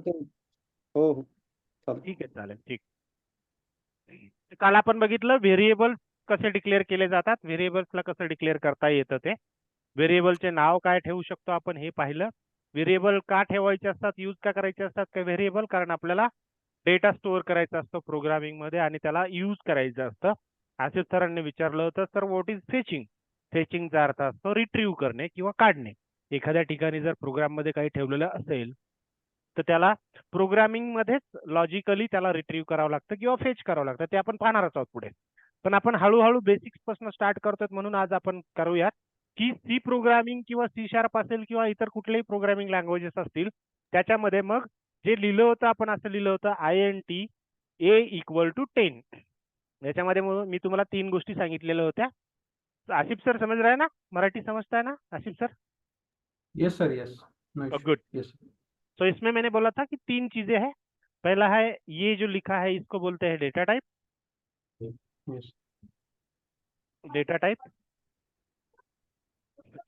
करते हो? हो हो चालेल. ठीक आहे, चालेल. ठीक. काल आपण बघितलं व्हेरिएबल कसे डिक्लेअर केले जातात, व्हेरिएबल्सला कसं डिक्लेअर करता येतं ते. व्हेरिएबलचे नाव काय ठेवू शकतो आपण हे पाहिलं. व्हेरिएबल का ठेवायचे असतात, यूज का करायचे असतात काय व्हेरिएबल, कारण आपल्याला डेटा स्टोअर करायचा असतो प्रोग्रामिंग मध्ये आणि त्याला यूज करायचं असतं. आशिष सरांनी विचारलं होतं, सर व्हॉट इज फेचिंग. फेचिंगचा अर्थ असतो रिट्रीव्ह करणे किंवा काढणे. एखाद्या ठिकाणी जर प्रोग्राम मध्ये काही ठेवलेलं असेल तर त्याला प्रोग्रामिंग मध्येच लॉजिकली त्याला रिट्रीव्ह करावं लागतं किंवा फेच करावं लागतं. ते आपण पाहणारच आहोत पुढे. पण आपण हळूहळू बेसिक्स पासून स्टार्ट करतोय, म्हणून आज आपण करूयात की सी प्रोग्रामिंग किंवा सी शार्प असेल किंवा इतर कुठलेही प्रोग्रामिंग लँग्वेजेस असतील त्याच्यामध्ये मग जे लिहिलं होतं आपण असं लिहिलं होतं INT A इक्वल टू 10. याच्यामध्ये मी तुम्हाला 3 गोष्टी सांगितलेल्या होत्या. आसिफ सर समझ रहा है ना, मराठी समझता है ना Asif sir? Yes sir yes. No issue. Good. Yes. तो इसमें मैंने बोला था कि 3 चीजें हैं. पहला है ये जो लिखा है इसको बोलते हैं data type. Yes. Data type.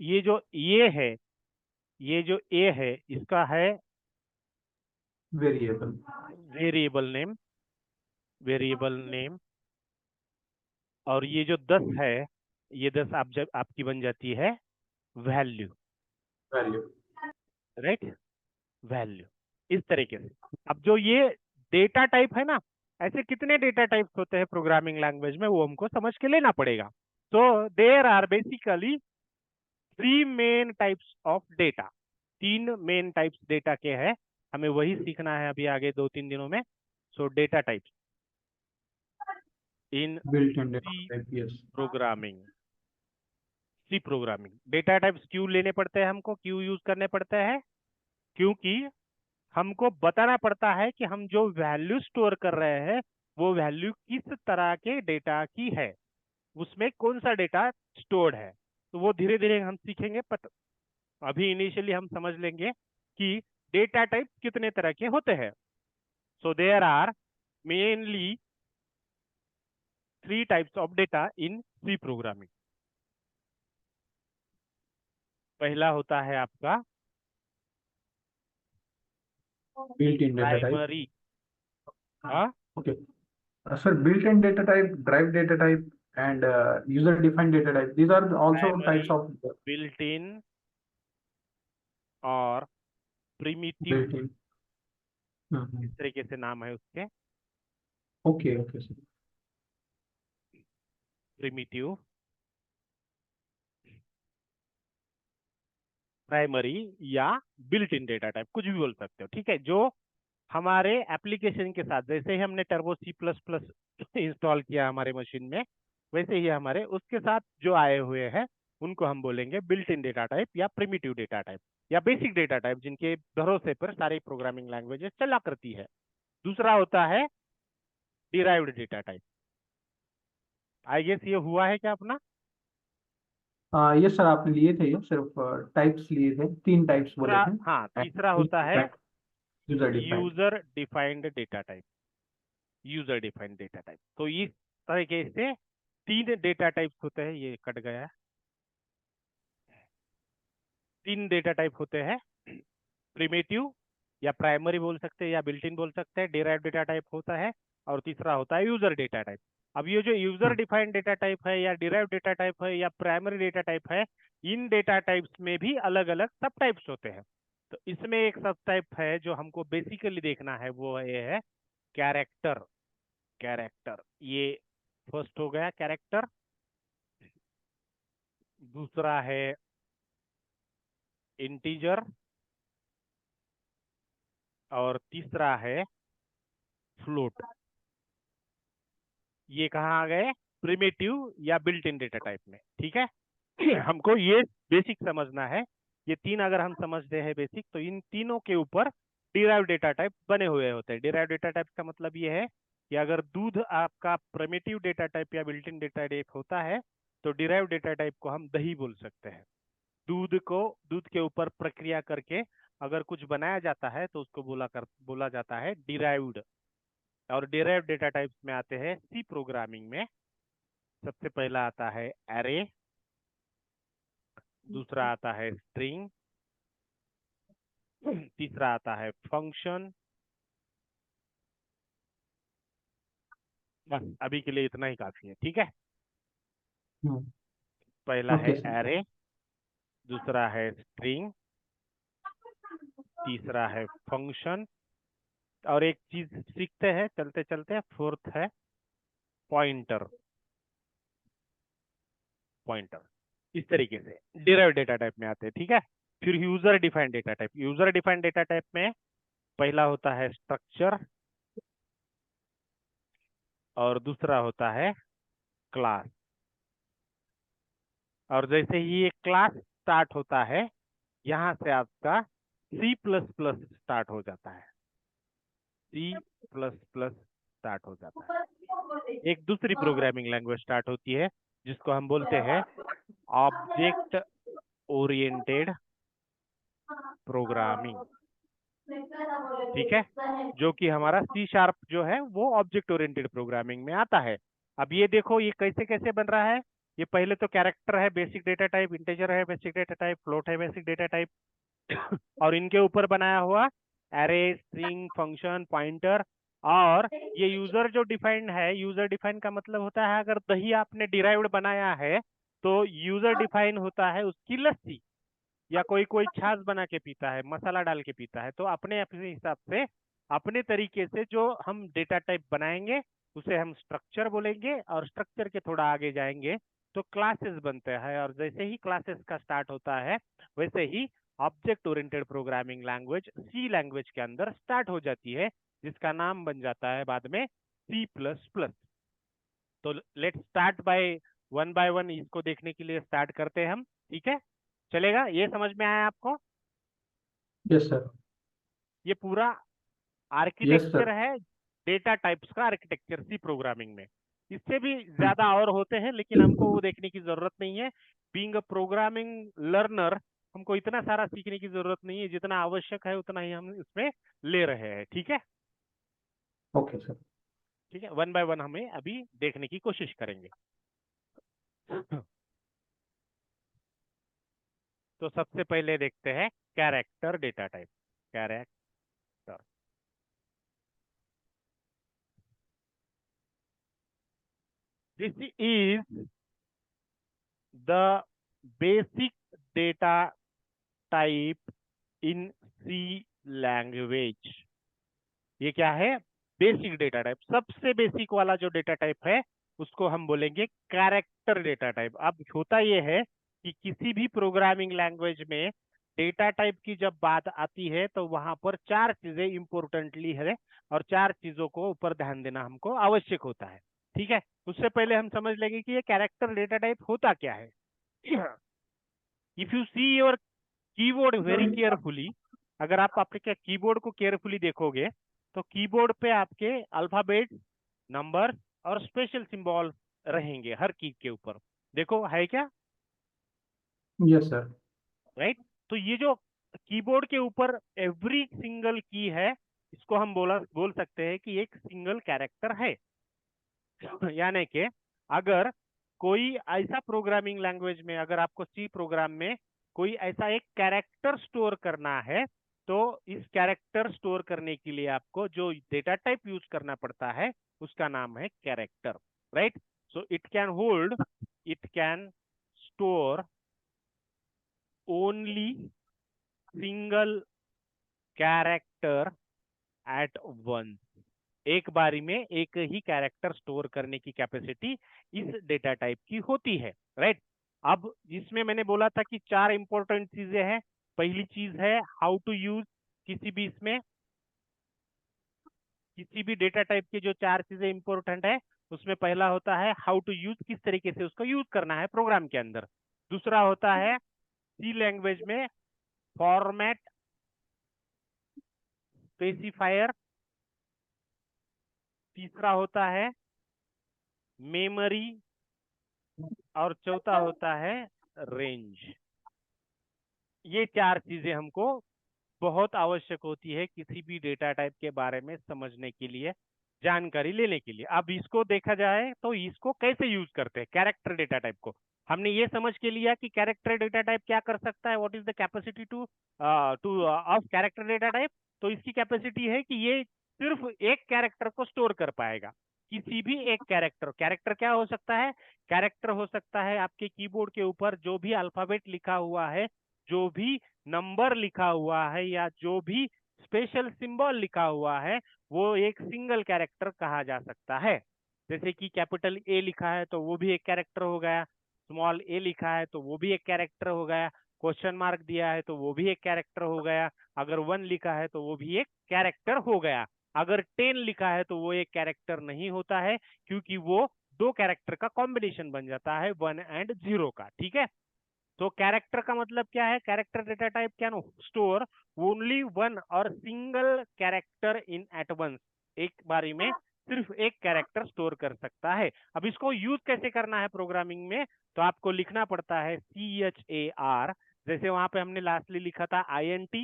ये जो ये है, ये जो ए है इसका है variable. Variable name. Variable name. और ये जो 10 है, ये 10 आप जब आपकी बन जाती है वैल्यू. वैल्यू. राइट. वैल्यू. इस तरीके से. अब जो ये डेटा टाइप है ना, ऐसे कितने डेटा टाइप्स होते हैं प्रोग्रामिंग लैंग्वेज में, वो हमको समझ के लेना पड़ेगा. तो there are basically 3 main types of data. 3 main types data के हैं. हमें वही सीखना है अभी आगे 2-3 दिनों में. So data types inbuilt in data C type. Yes. Programming. C programming data types क्यों लेने पड़ते हैं हमको, क्यों यूज करने पड़ते हैं? क्योंकि हमको बताना पड़ता है कि हम जो वैल्यू स्टोर कर रहे हैं वो वैल्यू किस तरह के डेटा की है, उसमें कौन सा डेटा स्टोर्ड है. तो वो धीरे धीरे हम सीखेंगे. अभी इनिशियली हम समझ लेंगे कि डेटा टाइप कितने तरह के होते हैं. So there are mainly 3 types of data in C programming. पहला होता है आपका built in data type. Primary. हाँ. Okay. Sir built in data type, derived data type and user defined data type, these are also primary, types of built in और primitive. built in. इस तरीके से नाम है उसके. Okay okay sir. Primitive, primary या built in data type, कुछ भी बोल सकते हो. ठीक है. जो हमारे एप्लीकेशन के साथ, जैसे ही हमने टर्बो C++ इंस्टॉल किया हमारे मशीन में, वैसे ही हमारे उसके साथ जो आए हुए हैं उनको हम बोलेंगे बिल्ट इन डेटा टाइप या प्रिमिटिव डेटा टाइप या बेसिक डेटा टाइप, जिनके भरोसे पर सारी प्रोग्रामिंग लैंग्वेजेस चला करती है. दूसरा होता है derived data type. I guess ये हुआ है क्या अपना? ये सर आपने लिए थे, ये सिर्फ टाइप्स लिए थे, 3 टाइप्स बोले तीसरा, थे. हाँ, तीसरा होता है user defined. User defined data type. User defined data type. तो इस तरीके से 3 डेटा टाइप्स होते हैं. ये कट गया है. 3 डेटा टाइप होते हैं. प्रिमिटिव या प्राइमरी बोल सकते हैं या बिल्ट इन बोल सकते हैं. डिराइव डेटा टाइप होता है. और तीसरा होता है यूजर डेटा टाइप. अब ये जो यूजर डिफाइंड डेटा टाइप है या डिराइव डेटा टाइप है या प्राइमरी डेटा टाइप है, इन डेटा टाइप्स में भी अलग अलग सब टाइप्स होते हैं. तो इसमें एक सब टाइप है जो हमको बेसिकली देखना है, वो ये है कैरेक्टर. कैरेक्टर, ये फर्स्ट हो गया कैरेक्टर. दूसरा है इंटीजर. और तीसरा है फ्लोट. ये कहाँ आ गए? प्रिमिटिव या बिल्ट इन डेटा टाइप में. ठीक है. हमको ये बेसिक समझना है. ये 3 अगर हम समझते हैं बेसिक, तो इन तीनों के ऊपर डिराइव डेटा टाइप बने हुए होते हैं. डिराइव डेटा टाइप का मतलब ये है कि अगर दूध आपका प्रिमिटिव डेटा टाइप या बिल्ट इन डेटा टाइप होता है तो डिराइव डेटा टाइप को हम दही बोल सकते हैं. दूध के ऊपर प्रक्रिया करके अगर कुछ बनाया जाता है तो उसको बोला जाता है डिराइव्ड. और डिराइव डेटा टाइप्स में आते हैं सी प्रोग्रामिंग में. सबसे पहला आता है एरे. दूसरा आता है स्ट्रिंग. तीसरा आता है फंक्शन. बस अभी के लिए इतना ही काफी है, ठीक है। हम्म, पहला है ओके सर। एरे, दूसरा है स्ट्रिंग, तीसरा है फंक्शन, और एक चीज सीखते हैं चलते चलते, फोर्थ है पॉइंटर। पॉइंटर इस तरीके से डिराइव डेटा टाइप में आते हैं, ठीक है। फिर user defined data type. User defined data type में पहला होता है स्ट्रक्चर, और दूसरा होता है क्लास। और जैसे ही ये क्लास स्टार्ट होता है, यहाँ से आपका सी प्लस प्लस स्टार्ट हो जाता है। सी प्लस प्लस स्टार्ट हो जाता है। एक दूसरी प्रोग्रामिंग लैंग्वेज स्टार्ट होती है, जिसको हम बोलते हैं ऑब्जेक्ट ओरिएंटेड प्रोग्रामिंग, ठीक है। जो कि हमारा सी शार्प जो है वो ऑब्जेक्ट ओरिएंटेड प्रोग्रामिंग में आता है। अब ये देखो ये कैसे कैसे बन रहा है। ये पहले तो कैरेक्टर है बेसिक डेटा टाइप, इंटीजर है बेसिक डेटा टाइप, फ्लोट है बेसिक डेटा टाइप, और इनके ऊपर बनाया हुआ एरे, स्ट्रिंग, फंक्शन, पॉइंटर। और ये यूजर जो डिफाइंड है, यूजर डिफाइंड का मतलब होता है अगर दही आपने डिराइव्ड बनाया है तो यूजर डिफाइन होता है उसकी लस्सी, या कोई कोई छाछ बना के पीता है, मसाला डाल के पीता है। तो अपने अपने हिसाब से, अपने तरीके से जो हम डेटा टाइप बनाएंगे उसे हम स्ट्रक्चर बोलेंगे, और स्ट्रक्चर के थोड़ा आगे जाएंगे तो क्लासेस बनते हैं। और जैसे ही क्लासेस का स्टार्ट होता है वैसे ही object oriented programming language C language के अंदर स्टार्ट हो जाती है, जिसका नाम बन जाता है बाद में सी प्लस प्लस। तो लेट्स स्टार्ट बाय वन, इसको देखने के लिए स्टार्ट करते हैं हम, ठीक है। चलेगा, ये समझ में आया आपको? Yes sir. ये पूरा यस आर्किटेक्चर सर। है डेटा टाइप्स का, आर्किटेक्चर सी प्रोग्रामिंग में। इससे भी ज्यादा और होते हैं, लेकिन हमको वो देखने की जरूरत नहीं है। बीइंग अ प्रोग्रामिंग लर्नर, हमको इतना सारा सीखने की जरूरत नहीं है, जितना आवश्यक है उतना ही हम इसमें ले रहे हैं, ठीक है। Okay sir. ठीक है, वन बाय वन हमें अभी देखने की कोशिश करेंगे। तो सबसे पहले देखते हैं character data type. Character, this is the basic data type in C language. ये क्या है? बेसिक डेटा टाइप, सबसे बेसिक वाला जो डेटा टाइप है उसको हम बोलेंगे कैरेक्टर डेटा टाइप। अब होता ये है कि किसी भी प्रोग्रामिंग लैंग्वेज में डेटा टाइप की जब बात आती है तो वहां पर चार चीजें इंपोर्टेंटली है, और चार चीजों को ऊपर ध्यान देना हमको आवश्यक होता है, ठीक है। उससे पहले हम समझ लेंगे कि ये कैरेक्टर डेटा टाइप होता क्या है। If you see your keyboard very carefully, अगर आप आपके कीबोर्ड को केयरफुली देखोगे तो कीबोर्ड पे आपके अल्फाबेट, नंबर और स्पेशल सिंबल रहेंगे हर की के ऊपर। देखो है क्या? Yes sir. राइट। तो ये जो कीबोर्ड के ऊपर एवरी सिंगल की है, इसको हम बोल सकते हैं कि एक सिंगल कैरेक्टर है। यानी कि अगर कोई ऐसा प्रोग्रामिंग लैंग्वेज में, अगर आपको सी प्रोग्राम में कोई ऐसा एक कैरेक्टर स्टोर करना है, तो इस कैरेक्टर स्टोर करने के लिए आपको जो डेटा टाइप यूज करना पड़ता है उसका नाम है character, right. So it can store only single character eight one. एक बारी में एक ही कैरेक्टर स्टोर करने की कैपेसिटी इस डेटा टाइप की होती है, राइट। अब इसमें मैंने बोला था कि चार इंपॉर्टेंट चीजें हैं। पहली चीज है हाउ टू यूज। किसी भी इसमें किसी भी डेटा टाइप की जो चार चीजें इंपॉर्टेंट है, उसमें पहला होता है हाउ टू यूज, किस तरीके से उसको यूज करना है प्रोग्राम के अंदर। दूसरा होता है सी लैंग्वेज में फॉर्मेट स्पेसिफायर। तीसरा होता है मेमोरी, और चौथा होता है रेंज। ये चार चीजें हमको बहुत आवश्यक होती है किसी भी डेटा टाइप के बारे में समझने के लिए, जानकारी लेने के लिए। अब इसको देखा जाए तो इसको कैसे यूज करते हैं कैरेक्टर डेटा टाइप को। हमने ये समझ के लिया कि कैरेक्टर डेटा टाइप क्या कर सकता है, what is the capacity to to of character data type. तो इसकी कैपेसिटी है कि ये सिर्फ एक कैरेक्टर को स्टोर कर पाएगा। किसी भी एक कैरेक्टर, कैरेक्टर क्या हो सकता है, कैरेक्टर हो सकता है आपके कीबोर्ड के ऊपर जो भी अल्फाबेट लिखा हुआ है, जो भी नंबर लिखा हुआ है, या जो भी स्पेशल सिंबल लिखा हुआ है, वो एक सिंगल कैरेक्टर कहा जा सकता है। जैसे कि कैपिटल ए लिखा है तो वो भी एक कैरेक्टर हो गया, स्मॉल ए लिखा है तो वो भी एक कैरेक्टर हो गया, क्वेश्चन मार्क दिया है तो वो भी एक कैरेक्टर हो गया, अगर 1 लिखा है तो वो भी एक कैरेक्टर हो गया। अगर 10 लिखा है तो वो एक कैरेक्टर नहीं होता है, क्योंकि वो दो कैरेक्टर का कॉम्बिनेशन बन जाता है 1 एंड 0 का। ठीक है, तो कैरेक्टर का मतलब क्या है, character data type can store only one or single character in at once, एक बारी में सिर्फ एक कैरेक्टर स्टोर कर सकता है। अब इसको यूज कैसे करना है प्रोग्रामिंग में, तो आपको लिखना पड़ता है CHAR, जैसे वहां पे हमने लास्टली लिखा था INT,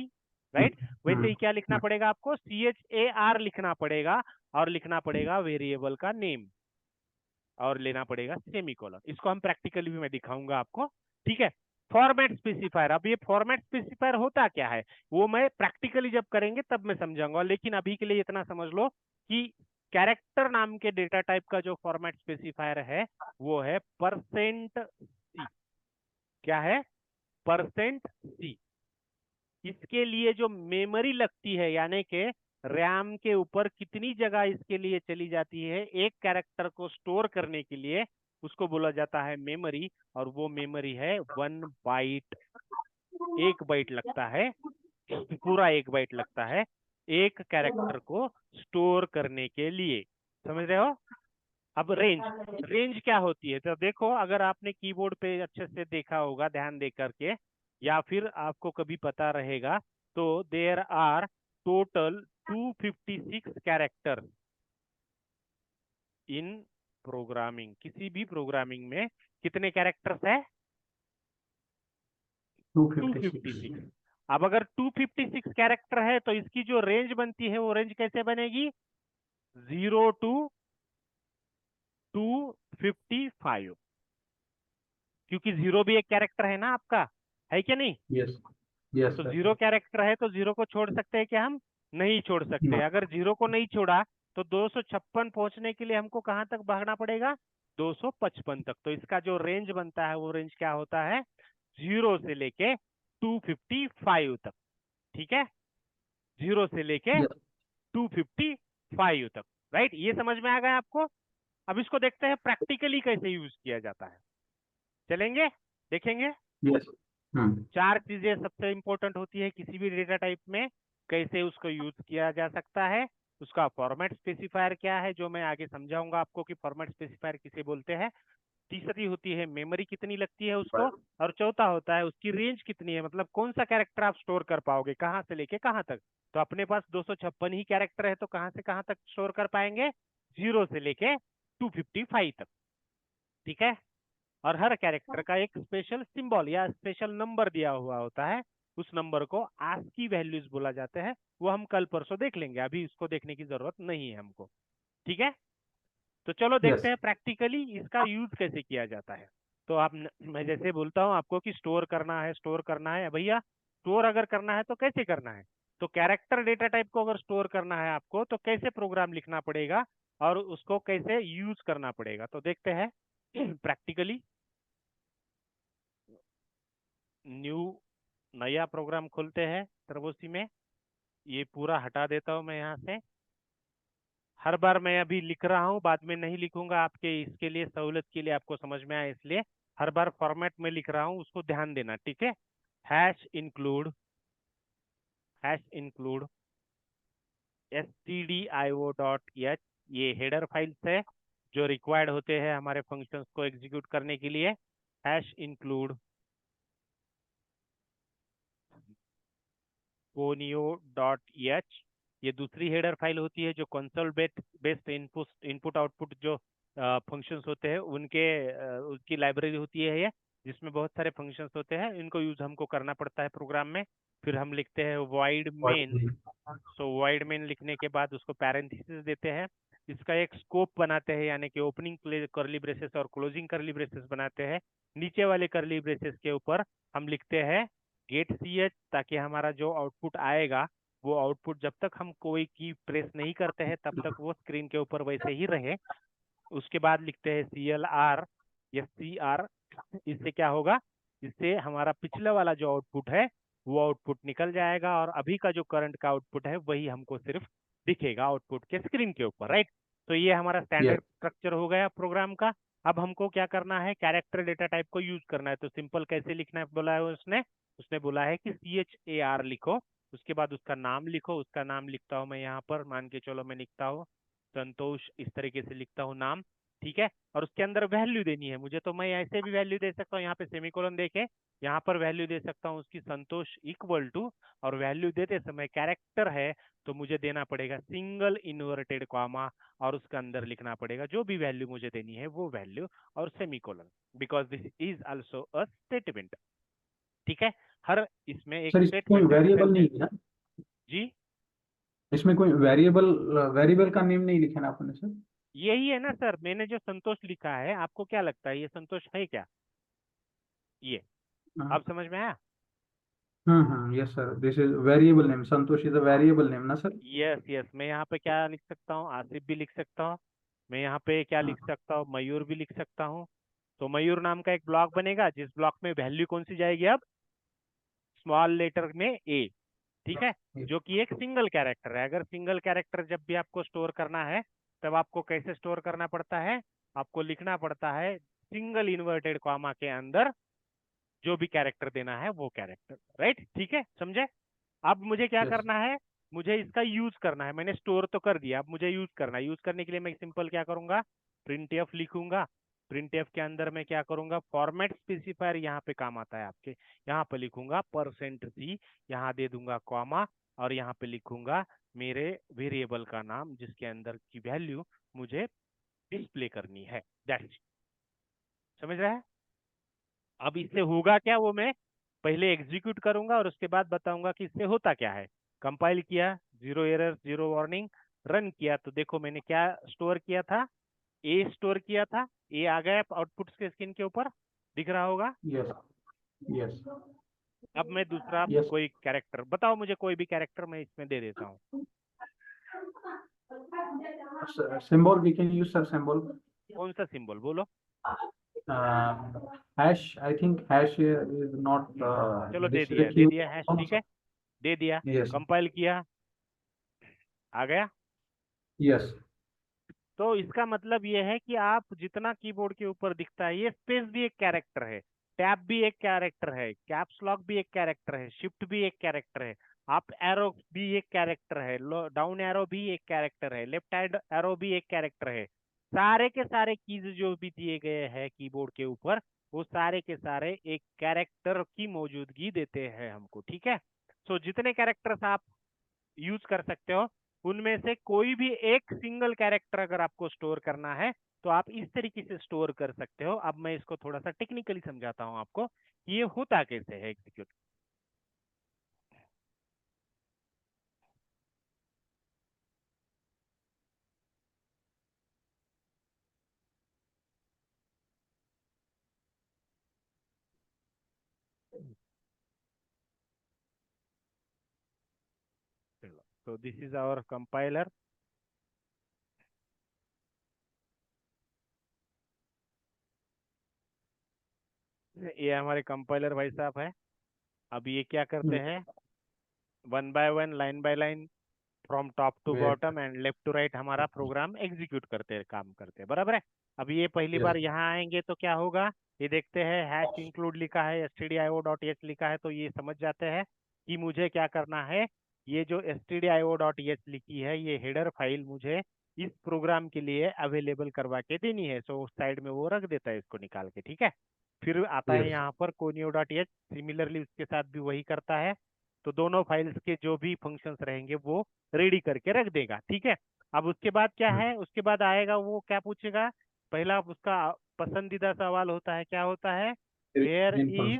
राइट, वैसे ही क्या लिखना पड़ेगा आपको, CHAR लिखना पड़ेगा, और लिखना पड़ेगा वेरिएबल का नेम, और लेना पड़ेगा सेमीकोलन। इसको हम प्रैक्टिकली भी मैं दिखाऊंगा आपको। ठीक है, फॉर्मेट स्पेसिफायर, अब ये फॉर्मेट स्पेसिफायर होता क्या है वो मैं प्रैक्टिकली जब करेंगे तब मैं समझाऊंगा, लेकिन अभी के लिए इतना समझ लो कि कैरेक्टर नाम के डेटा टाइप का जो फॉर्मेट स्पेसिफायर है वो है %C। क्या है, %C। इसके लिए जो मेमोरी लगती है, यानी कि रैम के ऊपर कितनी जगह इसके लिए चली जाती है एक कैरेक्टर को स्टोर करने के लिए, उसको बोला जाता है मेमोरी, और वो मेमोरी है 1 बाइट। 1 बाइट लगता है, पूरा 1 बाइट लगता है एक कैरेक्टर को स्टोर करने के लिए। समझ रहे हो। अब रेंज, रेंज क्या होती है, तो देखो अगर आपने कीबोर्ड पे अच्छे से देखा होगा ध्यान दे करके, या फिर आपको कभी पता रहेगा, तो there are total 256 character in programming. किसी भी प्रोग्रामिंग में कितने कैरेक्टर्स है, 256। 256। अब अगर 256 कैरेक्टर है तो इसकी जो रेंज बनती है वो रेंज कैसे बनेगी, 0 to 255, क्योंकि 0 भी एक कैरेक्टर है ना आपका, है क्या नहीं। यस, यस तो सर। 0 कैरेक्टर है तो 0 को छोड़ सकते हैं क्या हम, नहीं छोड़ सकते। अगर 0 को नहीं छोड़ा तो 256 पहुंचने के लिए हमको कहां तक भागना पड़ेगा, 255 तक। तो इसका जो रेंज बनता है वो रेंज क्या होता है, 0 से लेके 255 तक। ठीक है, 0 से लेके यस, 255 तक, राइट, ये समझ में आ गया आपको। अब इसको देखते हैं प्रैक्टिकली कैसे यूज किया जाता है, चलेंगे देखेंगे। यस। चार चीजें सबसे इंपॉर्टेंट होती है किसी भी डेटा टाइप में, कैसे उसको यूज किया जा सकता है, उसका फॉर्मेट स्पेसिफायर क्या है, जो मैं आगे समझाऊंगा आपको कि फॉर्मेट स्पेसिफायर किसे बोलते हैं। तीसरी होती है मेमोरी कितनी लगती है उसको, और चौथा होता है उसकी रेंज कितनी है, मतलब कौन सा कैरेक्टर आप स्टोर कर पाओगे, कहाँ से लेके कहाँ तक। तो अपने पास 256 ही कैरेक्टर है तो कहाँ से कहाँ तक स्टोर कर पाएंगे, 0 से लेके 255 तक। ठीक है, और हर कैरेक्टर का एक स्पेशल सिंबल या स्पेशल नंबर दिया हुआ होता है, उस नंबर को ASCII वैल्यूज बोला जाते हैं। वो हम कल परसों देख लेंगे, अभी इसको देखने की जरूरत नहीं है हमको। ठीक है, तो चलो देखते यस, हैं प्रैक्टिकली इसका यूज कैसे किया जाता है। तो आप मैं जैसे बोलता हूँ आपको कि स्टोर करना है, स्टोर करना है भैया, स्टोर अगर करना है तो कैसे करना है, तो कैरेक्टर डेटा टाइप को अगर स्टोर करना है आपको तो कैसे प्रोग्राम लिखना पड़ेगा और उसको कैसे यूज करना पड़ेगा, तो देखते हैं प्रैक्टिकली। न्यू, नया प्रोग्राम खोलते हैं टर्बोसी में, ये पूरा हटा देता हूँ मैं यहाँ से। हर बार मैं अभी लिख रहा हूँ, बाद में नहीं लिखूंगा, आपके इसके लिए सहूलत के लिए, आपको समझ में आए इसलिए हर बार फॉर्मेट में लिख रहा हूँ, उसको ध्यान देना। ठीक है, हैश इंक्लूड stdio.h, ये हेडर फाइल्स है जो रिक्वायर्ड होते हैं हमारे फंक्शंस को एग्जीक्यूट करने के लिए। हैश इंक्लूड conio.h, ये दूसरी हेडर फाइल होती है जो कंसोल बेस्ड इनपुट आउटपुट जो फंक्शंस होते हैं उनके उसकी लाइब्रेरी होती है ये, जिसमें बहुत सारे फंक्शंस होते हैं, इनको यूज हमको करना पड़ता है प्रोग्राम में। फिर हम लिखते हैं void main, सो void main लिखने के बाद उसको पैरेंथेसिस देते हैं, इसका एक स्कोप बनाते हैं, यानी कि ओपनिंग करली ब्रेसेस और क्लोजिंग करली ब्रेसेस बनाते हैं। नीचे वाले करली ब्रेसेस के ऊपर हम लिखते हैं गेट ch, ताकि हमारा जो आउटपुट आएगा वो आउटपुट जब तक हम कोई की प्रेस नहीं करते हैं तब तक वो स्क्रीन के ऊपर वैसे ही रहे। उसके बाद लिखते हैं CLR या CR। इससे क्या होगा, इससे हमारा पिछले वाला जो आउटपुट है वो आउटपुट निकल जाएगा और अभी का जो करंट का आउटपुट है वही हमको सिर्फ दिखेगा आउटपुट के स्क्रीन के ऊपर, राइट। तो ये हमारा yes, स्टैंडर्ड स्ट्रक्चर हो गया प्रोग्राम का। अब हमको क्या करना है, कैरेक्टर डेटा टाइप को यूज करना है। तो सिंपल कैसे लिखना है बोला है उसने, उसने बोला है कि CHAR लिखो, उसके बाद उसका नाम लिखो। उसका नाम लिखता हूँ मैं यहाँ पर, मान के चलो मैं लिखता हूँ संतोष, इस तरीके से लिखता हूँ नाम, ठीक है। और उसके अंदर वैल्यू देनी है मुझे, तो मैं ऐसे भी वैल्यू दे सकता हूँ, यहाँ पे सेमीकोलन देके यहाँ पर वैल्यू दे सकता हूँ उसकी संतोष इक्वल टू, और वैल्यू देते समय कैरेक्टर है तो मुझे देना पड़ेगा सिंगल इन्वर्टेड कॉमा, और उसके अंदर लिखना पड़ेगा जो भी वैल्यू मुझे देनी है वो वैल्यू और semicolon, because this is also a statement, ठीक है। हर इसमें एक सर इसमें कोई स्टेटमेंट है वेरिएबल डिफेंस नहीं है ना? जी। इसमें कोई वेरिएबल वेरिएबल का नेम नहीं लिखा ना आपने सर? यही है ना सर, मैंने जो संतोष लिखा है, आपको क्या लगता है ये संतोष है क्या? ये हाँ, आप समझ में आया? Yes sir, this is variable name, Santosh is a variable name ना सर? यस यस, मैं यहाँ पे क्या लिख सकता हूँ, आसिफ भी लिख सकता हूँ। मैं यहाँ पे क्या हाँ, लिख सकता हूँ, मयूर भी लिख सकता हूँ। तो मयूर नाम का एक ब्लॉक बनेगा जिस ब्लॉक में वैल्यू कौन सी जाएगी अब, स्मॉल लेटर में ए, ठीक है। जो कि एक सिंगल कैरेक्टर है। अगर सिंगल कैरेक्टर जब भी आपको स्टोर करना है तब आपको कैसे स्टोर करना पड़ता है, आपको लिखना पड़ता है सिंगल इन्वर्टेड कॉमा के अंदर जो भी कैरेक्टर देना है वो कैरेक्टर, राइट, ठीक है, समझे। अब मुझे क्या यस, करना है, मुझे इसका यूज करना है। मैंने स्टोर तो कर दिया, अब मुझे यूज करना है। यूज करने के लिए मैं सिंपल क्या करूंगा, प्रिंट एफ लिखूंगा। प्रिंट एफ के अंदर मैं क्या करूंगा, फॉर्मेट स्पेसिफायर यहाँ पे काम आता है आपके, यहाँ पे लिखूंगा %c, यहाँ दे दूंगा कॉमा, और यहाँ पे लिखूंगा मेरे वेरिएबल का नाम जिसके अंदर की वैल्यू मुझे डिस्प्ले करनी है, दैट्स, समझ रहा है। अब इससे होगा क्या, वो मैं पहले एग्जीक्यूट करूंगा और उसके बाद बताऊंगा कि इससे होता क्या है। कंपाइल किया, zero error zero warning, run किया तो देखो मैंने क्या स्टोर किया था, ए स्टोर किया था। ए आ गया आउटपुट के स्क्रीन के ऊपर, दिख रहा होगा। यस, यस, अब मैं दूसरा यस कोई कैरेक्टर बताओ मुझे, कोई भी कैरेक्टर मैं इसमें दे देता हूँ। symbol we can use sir, symbol. कौन सा सिंबल बोलो। Hash, I think hash is not चलो this is a they key. दिया हैश, ठीक है, दे दिया। Yes, कंपाइल किया, आ गया। yes, तो इसका मतलब ये है कि आप जितना कीबोर्ड के ऊपर दिखता है, ये स्पेस भी एक कैरेक्टर है, टैब भी एक कैरेक्टर है, कैप्स लॉक भी एक कैरेक्टर है, शिफ्ट भी एक कैरेक्टर है, अप एरो भी एक कैरेक्टर है, डाउन एरो भी एक कैरेक्टर है, लेफ्ट हैंड एरो भी एक कैरेक्टर है। सारे के सारे कीज जो भी दिए गए हैं कीबोर्ड के ऊपर, वो सारे के सारे एक कैरेक्टर की मौजूदगी देते हैं हमको, ठीक है। सो जितने कैरेक्टर्स आप यूज कर सकते हो, उनमें से कोई भी एक सिंगल कैरेक्टर अगर आपको स्टोर करना है तो आप इस तरीके से स्टोर कर सकते हो। अब मैं इसको थोड़ा सा टेक्निकली समझाता हूँ आपको कि ये होता कैसे है एग्जीक्यूट। तो दिस इज आवर कंपाइलर। ये हमारे कंपाइलर भाई साहब है। अब ये क्या करते हैं, one by one, line by line, from top to where, bottom and left to right हमारा प्रोग्राम एग्जीक्यूट करते हैं, काम करते हैं, बराबर है। अब ये पहली yes, बार यहाँ आएंगे तो क्या होगा, ये देखते हैं हैश इंक्लूड लिखा है, stdio.h लिखा है, तो ये समझ जाते हैं कि मुझे क्या करना है। ये जो stdio.h लिखी है ये हेडर फाइल मुझे इस प्रोग्राम के लिए अवेलेबल करवा के देनी है। सो उस साइड में वो रख देता है इसको निकाल के, ठीक है। फिर आता है yes, यहाँ पर conio.h, सिमिलरली उसके साथ भी वही करता है। तो दोनों फाइल्स के जो भी फंक्शंस रहेंगे वो रेडी करके रख देगा, ठीक है। अब उसके बाद क्या है, उसके बाद आएगा वो क्या पूछेगा, पहला उसका पसंदीदा सवाल होता है, क्या होता है, where main is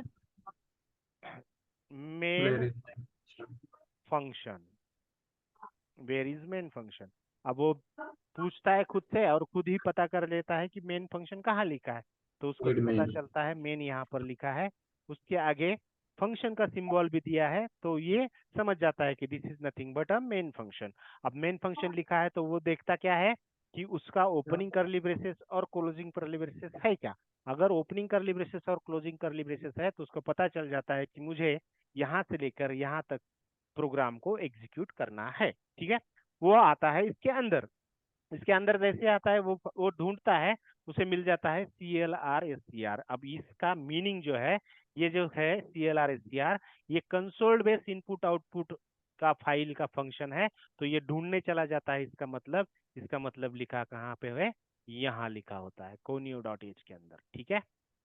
function, main where is, function, where is main function. अब वो पूछता है खुद से और खुद ही पता कर लेता है कि मेन फंक्शन कहाँ लिखा है, तो उसको void पता main, चलता है मेन यहाँ पर लिखा है। उसके आगे फंक्शन का सिंबल भी दिया है, तो ये समझ जाता है कि this is nothing but a main function. अब मेन फंक्शन लिखा है तो वो देखता क्या है कि उसका ओपनिंग करली ब्रेसेस और क्लोजिंग करली ब्रेसेस है क्या। अगर ओपनिंग करली ब्रेसेस और क्लोजिंग करली ब्रेसेस है तो उसको पता चल जाता है कि मुझे यहाँ से लेकर यहाँ तक प्रोग्राम को एग्जीक्यूट करना है। ठीक है, वो आता है इसके अंदर। इसके अंदर जैसे आता है वो ढूंढता है, उसे मिल जाता है CLR SCR। अब इसका मीनिंग जो है, ये जो है CLR SCR, ये कंसोल बेस इनपुट आउटपुट का फाइल का फंक्शन है। तो ये ढूंढने चला जाता है, इसका मतलब लिखा कहाँ पे है, यहाँ लिखा होता है conio डॉट एच के अंदर। ठीक है,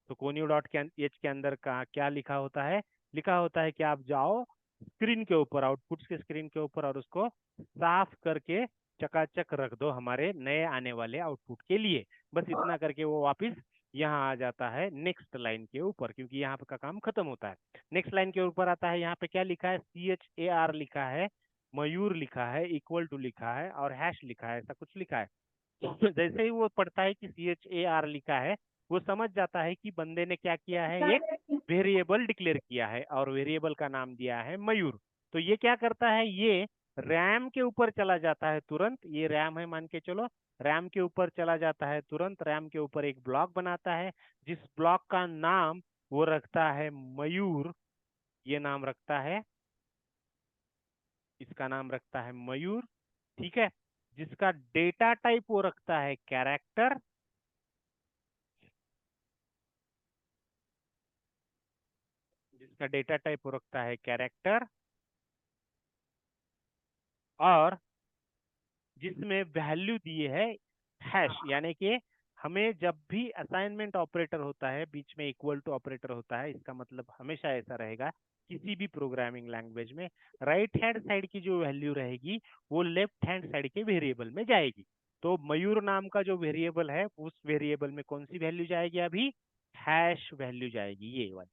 तो conio डॉट एच के अंदर का क्या लिखा होता है, लिखा होता है कि आप जाओ स्क्रीन के ऊपर, आउटपुट के स्क्रीन के ऊपर, और उसको साफ करके चकाचक रख दो हमारे नए आने वाले आउटपुट के लिए। बस इतना करके वो वापस यहाँ आ जाता है नेक्स्ट लाइन के ऊपर, क्योंकि यहाँ का काम खत्म होता है। नेक्स्ट लाइन के ऊपर आता है, यहाँ पे क्या लिखा है, CHAR लिखा है, मयूर लिखा है, इक्वल टू लिखा है और हैश लिखा है, ऐसा कुछ लिखा है। जैसे ही वो पढ़ता है कि CHAR लिखा है, वो समझ जाता है कि बंदे ने क्या किया है, एक वेरिएबल डिक्लेयर किया है और वेरिएबल का नाम दिया है मयूर। तो ये क्या करता है, ये रैम के ऊपर चला जाता है तुरंत। ये रैम है मान के चलो, रैम के ऊपर चला जाता है तुरंत, रैम के ऊपर एक ब्लॉक बनाता है, जिस ब्लॉक का नाम वो रखता है मयूर। ये नाम रखता है, इसका नाम रखता है मयूर। ठीक है, जिसका डेटा टाइप वो रखता है कैरेक्टर, जिसका डेटा टाइप वो रखता है कैरेक्टर, और जिसमें वैल्यू दिए है हैश। यानी कि हमें जब भी असाइनमेंट ऑपरेटर होता है, बीच में इक्वल टू ऑपरेटर होता है, इसका मतलब हमेशा ऐसा रहेगा किसी भी प्रोग्रामिंग लैंग्वेज में, राइट हैंड साइड की जो वैल्यू रहेगी वो लेफ्ट हैंड साइड के वेरिएबल में जाएगी। तो मयूर नाम का जो वेरिएबल है, उस वेरिएबल में कौन सी वैल्यू जाएगी, अभी हैश वैल्यू जाएगी, ये वाली।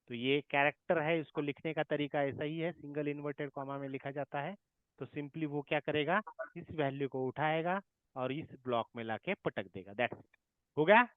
तो ये कैरेक्टर है, इसको लिखने का तरीका ऐसा ही है, सिंगल इन्वर्टेड कॉमा में लिखा जाता है। तो सिंपली वो क्या करेगा, इस वैल्यू को उठाएगा और इस ब्लॉक में लाके पटक देगा, दैट्स इट, हो गया।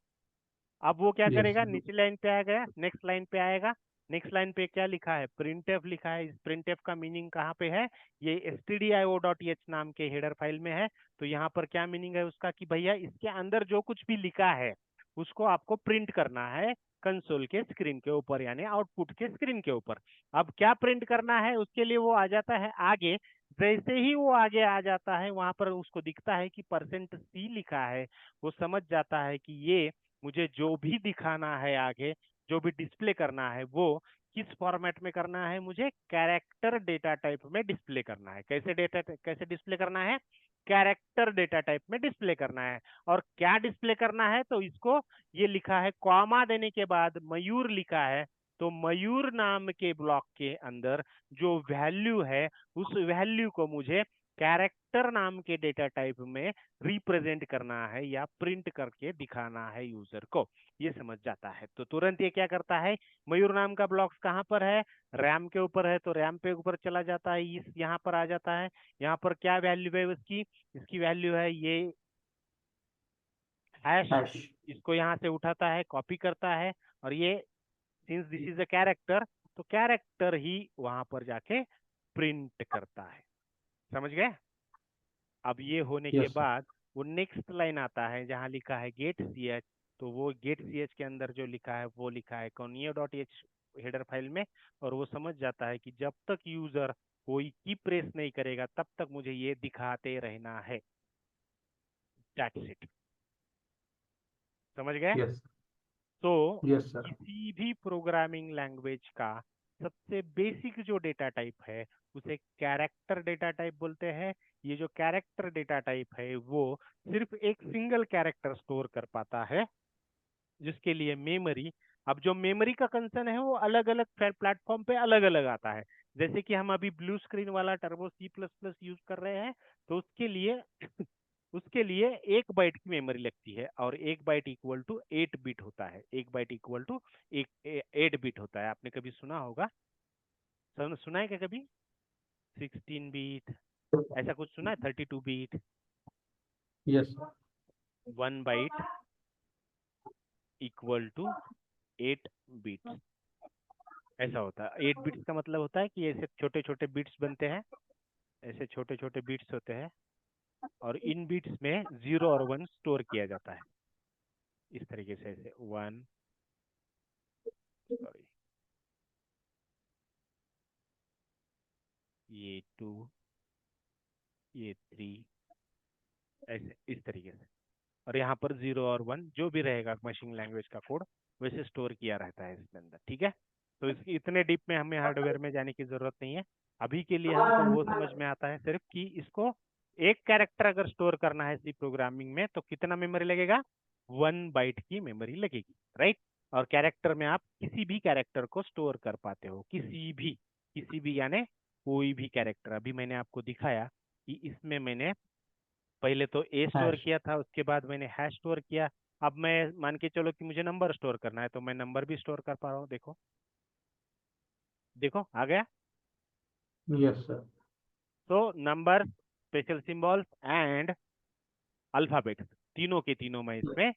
अब वो क्या Yes. करेगा, नीचे लाइन पे आ गया, नेक्स्ट लाइन पे आएगा। नेक्स्ट लाइन पे क्या लिखा है, printf लिखा है। इस printf का मीनिंग कहाँ पे है, ये stdio.h नाम के हेडर फाइल में है। तो यहाँ पर क्या मीनिंग है उसका, कि भैया इसके अंदर जो कुछ भी लिखा है उसको आपको प्रिंट करना है कंसोल के स्क्रीन के ऊपर, यानी आउटपुट के स्क्रीन के ऊपर। अब क्या प्रिंट करना है, उसके लिए वो आ जाता है आगे। जैसे ही वो आगे आ जाता है, वहां पर उसको दिखता है कि %C लिखा है। वो समझ जाता है कि ये मुझे जो भी दिखाना है आगे, जो भी डिस्प्ले करना है, वो किस फॉर्मेट में करना है, मुझे कैरेक्टर डेटा टाइप में डिस्प्ले करना है। कैसे डिस्प्ले करना है, कैरेक्टर डेटा टाइप में डिस्प्ले करना है। और क्या डिस्प्ले करना है, तो इसको ये लिखा है, कॉमा देने के बाद मयूर लिखा है। तो मयूर नाम के ब्लॉक के अंदर जो वैल्यू है, उस वैल्यू को मुझे कैरेक्टर नाम के डेटा टाइप में रिप्रेजेंट करना है या प्रिंट करके दिखाना है यूजर को। ये समझ जाता है तो तुरंत ये क्या करता है, मयूर नाम का ब्लॉक्स कहाँ पर है, रैम के ऊपर है, तो रैम पे ऊपर चला जाता है, इस यहाँ पर आ जाता है। यहाँ पर क्या वैल्यू है उसकी, इसकी वैल्यू है ये हैश। Hash. इसको यहाँ से उठाता है, कॉपी करता है, और ये since this is a character, तो कैरेक्टर ही वहां पर जाके प्रिंट करता है। समझ गए। अब ये होने के Yes, sir. बाद वो नेक्स्ट लाइन आता है जहाँ लिखा है गेट सी एच। तो वो गेट सी एच के अंदर जो लिखा है वो लिखा है conio.h हेडर फाइल में। और वो समझ जाता है कि जब तक यूजर कोई की प्रेस नहीं करेगा तब तक मुझे ये दिखाते रहना है, दैट्स इट। समझ गए। Yes. तो Yes, sir. किसी भी प्रोग्रामिंग लैंग्वेज का सबसे बेसिक जो डेटा टाइप है उसे कैरेक्टर डेटा टाइप बोलते हैं। ये जो कैरेक्टर डेटा टाइप है वो सिर्फ एक सिंगल कैरेक्टर स्टोर कर पाता है, जिसके लिए मेमोरी, अब जो मेमोरी का कंसर्न है वो अलग अलग प्लेटफॉर्म पे अलग अलग आता है। जैसे कि हम अभी ब्लू स्क्रीन वाला टर्बो C++ यूज कर रहे हैं, तो उसके लिए उसके लिए 1 बाइट की मेमोरी लगती है, और 1 बाइट इक्वल टू 8 बिट होता है। 1 बाइट इक्वल टू 8 बिट होता है, आपने कभी सुना होगा, सुना है क्या कभी, 16 बिट, ऐसा कुछ सुना है, 32 bit. Yes, sir. 1 byte equal to 8 bit. ऐसा होता है। 8 बिट्स का मतलब होता है कि ऐसे छोटे छोटे बिट्स बनते हैं, ऐसे छोटे छोटे बिट्स होते हैं, और इन बिट्स में 0 और 1 स्टोर किया जाता है इस तरीके से, ऐसे 1, सॉरी, ये 2, ये 3, ऐसे इस तरीके से। और यहाँ पर 0 और 1 जो भी रहेगा मशीन लैंग्वेज का कोड वैसे स्टोर किया रहता है इसके अंदर, ठीक है। तो इसकी इतने डीप में हमें हार्डवेयर में जाने की जरूरत नहीं है। अभी के लिए हमको वो समझ में आता है सिर्फ कि इसको एक कैरेक्टर अगर स्टोर करना है सी प्रोग्रामिंग में तो कितना मेमोरी लगेगा, 1 बाइट की मेमोरी लगेगी, राइट। और कैरेक्टर में आप किसी भी कैरेक्टर को स्टोर कर पाते हो, किसी भी यानी कोई भी कैरेक्टर। अभी मैंने आपको दिखाया कि इसमें मैंने पहले तो ए स्टोर हैश। किया था, उसके बाद मैंने हैश स्टोर किया। अब मैं मान के चलो कि मुझे नंबर स्टोर करना है, तो मैं नंबर भी स्टोर कर पा रहा हूँ। देखो देखो आ गया। Yes sir. तो number, special symbols and alphabets, तीनों के तीनों मैं इसमें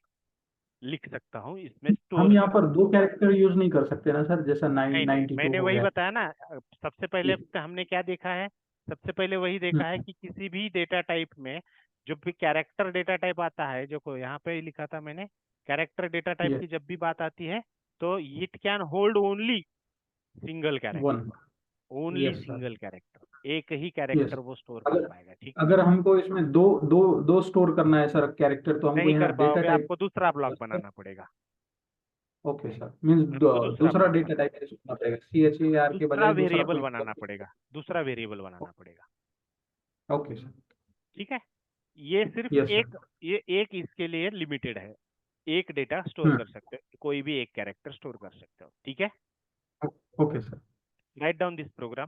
लिख सकता हूँ, इसमें हम स्टोर यहाँ कर पर सकता दो कैरेक्टर यूज नहीं कर सकते ना सर, जैसा हूँ। नहीं नहीं, 92 मैंने हो वही गया। बताया ना। सबसे पहले तो हमने क्या देखा है, सबसे पहले वही देखा है हम्म, कि किसी भी डेटा टाइप में जो भी कैरेक्टर डेटा टाइप आता है, जो को यहाँ पे ही लिखा था मैंने, कैरेक्टर डेटा टाइप यस। की जब भी बात आती है तो it can hold only single one. Character, only yes sir. Single character, एक ही यस। कैरेक्टर वो स्टोर कर अगर पाएगा, ठीक। अगर हमको इसमें दो दो दो स्टोर करना है सर कैरेक्टर, तो हमको नहीं कर यहाँ डेटा पाओगे, टाइप। आपको दूसरा ब्लॉक बनाना पड़ेगा, ओके सर, मीन्स आपको दूसरा दूसरा ब्लॉक डेटा बनाना, टाइप रखना पड़ेगा, CHAR के दूसरा बजाय दूसरा वेरिएबल कोई। बनाना पड़ेगा, दूसरा वेरिएबल बनाना पड़ेगा, ओके सर। ठीक है। ये सिर्फ यस एक, सर। ये एक इसके लिए लिमिटेड है, एक डेटा स्टोर हम्म। कर सकते हो, कोई भी एक कैरेक्टर स्टोर कर सकते हो, ठीक है। Okay sir. Write down this programme.